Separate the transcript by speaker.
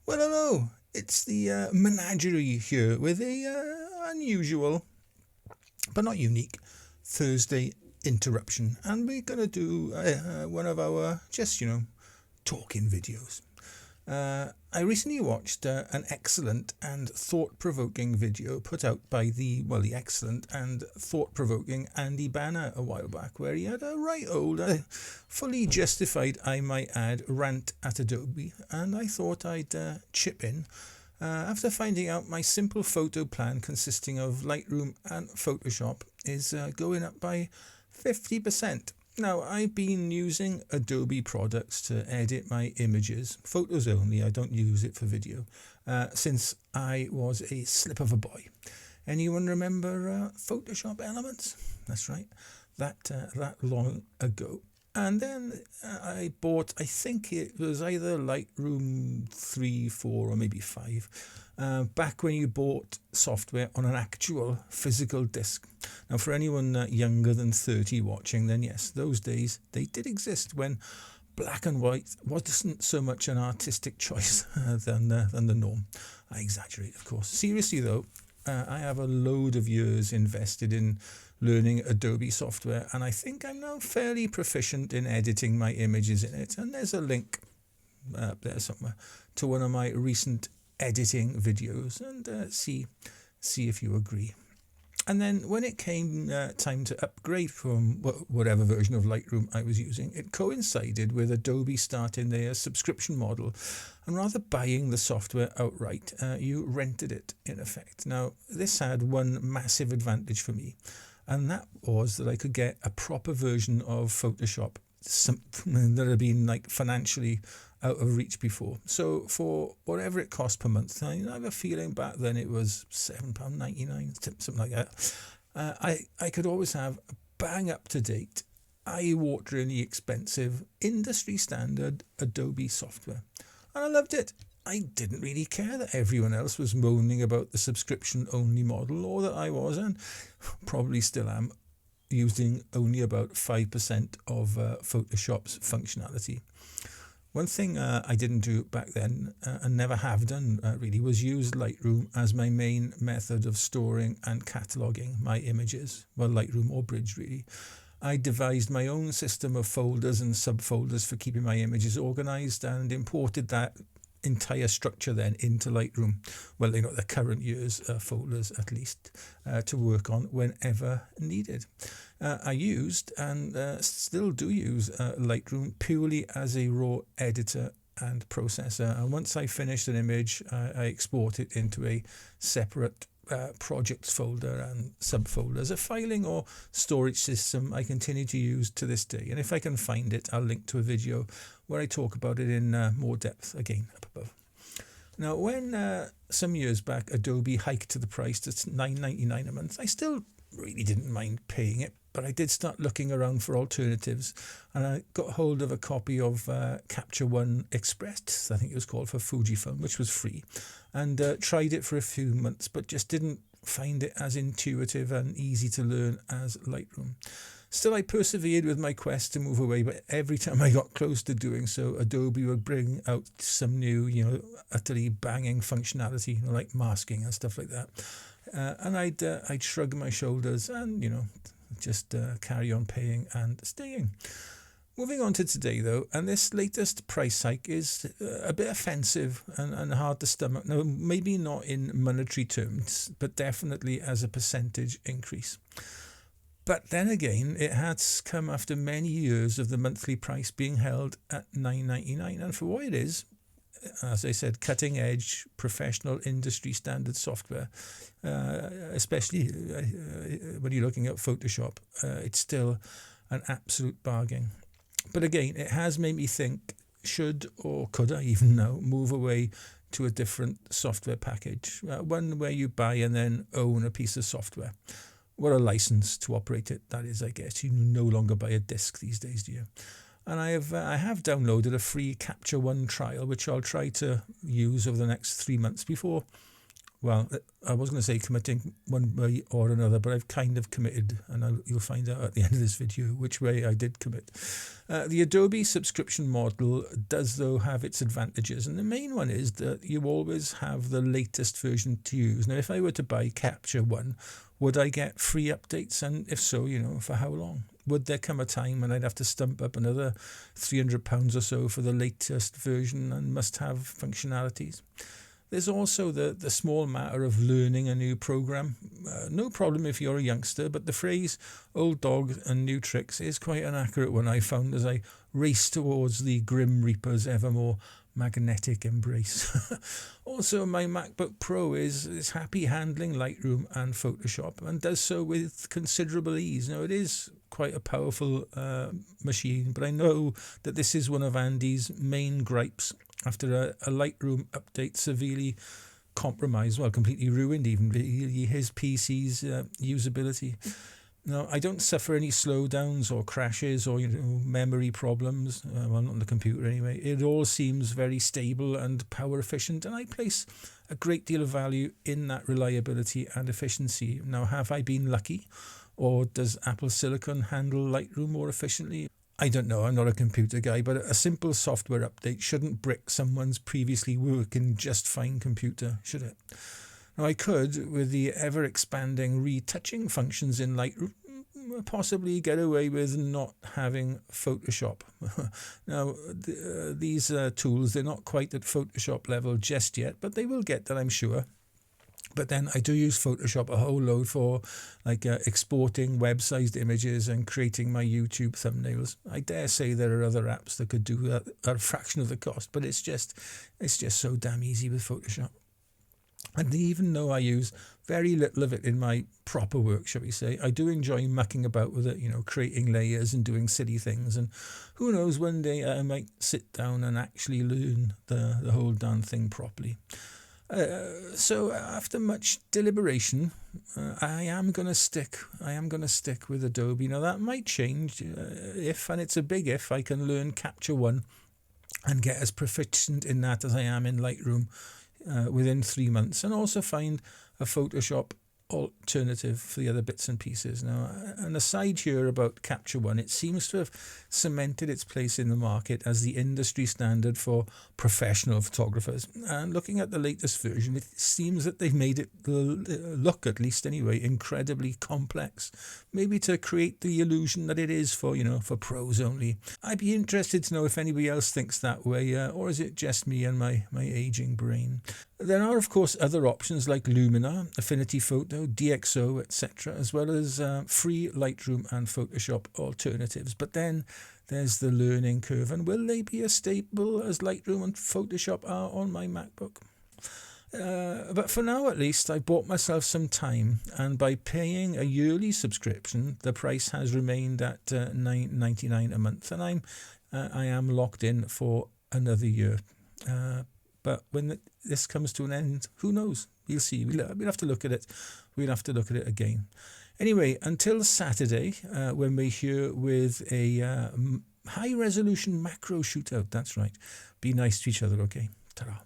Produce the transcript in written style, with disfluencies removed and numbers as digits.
Speaker 1: Well, hello. It's the menagerie here with a unusual, but not unique, Thursday interruption. And we're going to do one of our talking videos. I recently watched an excellent and thought-provoking video put out by the excellent and thought-provoking Andy Banner a while back, where he had a right old, fully justified, I might add, rant at Adobe, and I thought I'd chip in after finding out my simple photo plan consisting of Lightroom and Photoshop is going up by 50%. Now, I've been using Adobe products to edit my images, photos only, I don't use it for video, since I was a slip of a boy. Anyone remember Photoshop Elements? That's right, that long ago. And then I bought, I think it was either Lightroom 3, 4 or maybe 5, back when you bought software on an actual physical disc. Now for anyone younger than 30 watching, then yes, those days they did exist when black and white wasn't so much an artistic choice than the norm. I exaggerate, of course. Seriously though, I have a load of years invested in learning Adobe software, and I think I'm now fairly proficient in editing my images in it. And there's a link up there somewhere to one of my recent editing videos, and see if you agree. And then when it came time to upgrade from whatever version of Lightroom I was using, it coincided with Adobe starting their subscription model. And rather buying the software outright, you rented it in effect. Now, this had one massive advantage for me, and that was that I could get a proper version of Photoshop, something that had been like financially out of reach before. So for whatever it cost per month, I have a feeling back then it was £7.99, something like that. I could always have bang up to date, eye-wateringly expensive, industry standard Adobe software. And I loved it. I didn't really care that everyone else was moaning about the subscription only model, or that I was, and probably still am, using only about 5% of Photoshop's functionality. One thing I didn't do back then, and never have done really, was use Lightroom as my main method of storing and cataloguing my images. Well, Lightroom or Bridge really. I devised my own system of folders and subfolders for keeping my images organized, and imported that entire structure then into Lightroom, well, the current year's folders at least, to work on whenever needed. I used and still do use Lightroom purely as a raw editor and processor, and once I finish an image, I export it into a separate projects folder and subfolders, a filing or storage system I continue to use to this day. And if I can find it, I'll link to a video where I talk about it in more depth, again up above. Now, when some years back Adobe hiked the price to $9.99 a month, I still really didn't mind paying it, but I did start looking around for alternatives, and I got hold of a copy of Capture One Express, I think it was called, for Fujifilm, which was free, and tried it for a few months, but just didn't find it as intuitive and easy to learn as Lightroom. Still, I persevered with my quest to move away, but every time I got close to doing so, Adobe would bring out some new, utterly banging functionality, like masking and stuff like that. And I'd shrug my shoulders and, just carry on paying and staying. Moving on to today, though, and this latest price hike is a bit offensive and hard to stomach. Now, maybe not in monetary terms, but definitely as a percentage increase. But then again, it has come after many years of the monthly price being held at $9.99. And for what it is, as I said, cutting edge, professional industry standard software, especially when you're looking at Photoshop, it's still an absolute bargain. But again, it has made me think, should or could I even now move away to a different software package, one where you buy and then own a piece of software, or a license to operate it, that is, I guess. You no longer buy a disc these days, do you? And I have downloaded a free Capture One trial, which I'll try to use over the next 3 months before well, I was going to say committing one way or another, but I've kind of committed, and you'll find out at the end of this video which way I did commit. The Adobe subscription model does, though, have its advantages, and the main one is that you always have the latest version to use. Now, if I were to buy Capture One, would I get free updates? And if so, for how long? Would there come a time when I'd have to stump up another £300 or so for the latest version and must-have functionalities? There's also the small matter of learning a new program. No problem if you're a youngster, but the phrase old dog and new tricks is quite an accurate one, I found, as I race towards the Grim Reaper's ever more magnetic embrace. Also, my MacBook Pro is happy handling Lightroom and Photoshop, and does so with considerable ease. Now, it is quite a powerful machine, but I know that this is one of Andy's main gripes after a Lightroom update severely compromised, well, completely ruined even his PC's usability. Now, I don't suffer any slowdowns or crashes or memory problems, well, not on the computer anyway. It all seems very stable and power efficient, and I place a great deal of value in that reliability and efficiency. Now, have I been lucky, or does Apple Silicon handle Lightroom more efficiently? I don't know, I'm not a computer guy, but a simple software update shouldn't brick someone's previously working just fine computer, should it? Now, I could, with the ever-expanding retouching functions in Lightroom, possibly get away with not having Photoshop. Now, these tools, they're not quite at Photoshop level just yet, but they will get there, I'm sure. But then I do use Photoshop a whole load for exporting web-sized images and creating my YouTube thumbnails. I dare say there are other apps that could do that at a fraction of the cost, but it's just so damn easy with Photoshop. And even though I use very little of it in my proper work, shall we say, I do enjoy mucking about with it, creating layers and doing silly things. And who knows, one day I might sit down and actually learn the whole darn thing properly. So after much deliberation, I am going to stick with Adobe. Now, that might change if, and it's a big if, I can learn Capture One and get as proficient in that as I am in Lightroom within 3 months, and also find a Photoshop alternative for the other bits and pieces. Now, an aside here about Capture One, it seems to have cemented its place in the market as the industry standard for professional photographers. And looking at the latest version, it seems that they've made it look, at least anyway, incredibly complex. Maybe to create the illusion that it is for pros only. I'd be interested to know if anybody else thinks that way, or is it just me and my aging brain? There are, of course, other options like Lumina, Affinity Photo, DxO, etc., as well as free Lightroom and Photoshop alternatives. But then there's the learning curve, and will they be as stable as Lightroom and Photoshop are on my MacBook? But for now, at least, I bought myself some time, and by paying a yearly subscription, the price has remained at $9.99 a month, and I am locked in for another year. But when this comes to an end, who knows? We'll see. We'll have to look at it. We'll have to look at it again. Anyway, until Saturday, when we're here with a high-resolution macro shootout. That's right. Be nice to each other, okay? Ta-ra.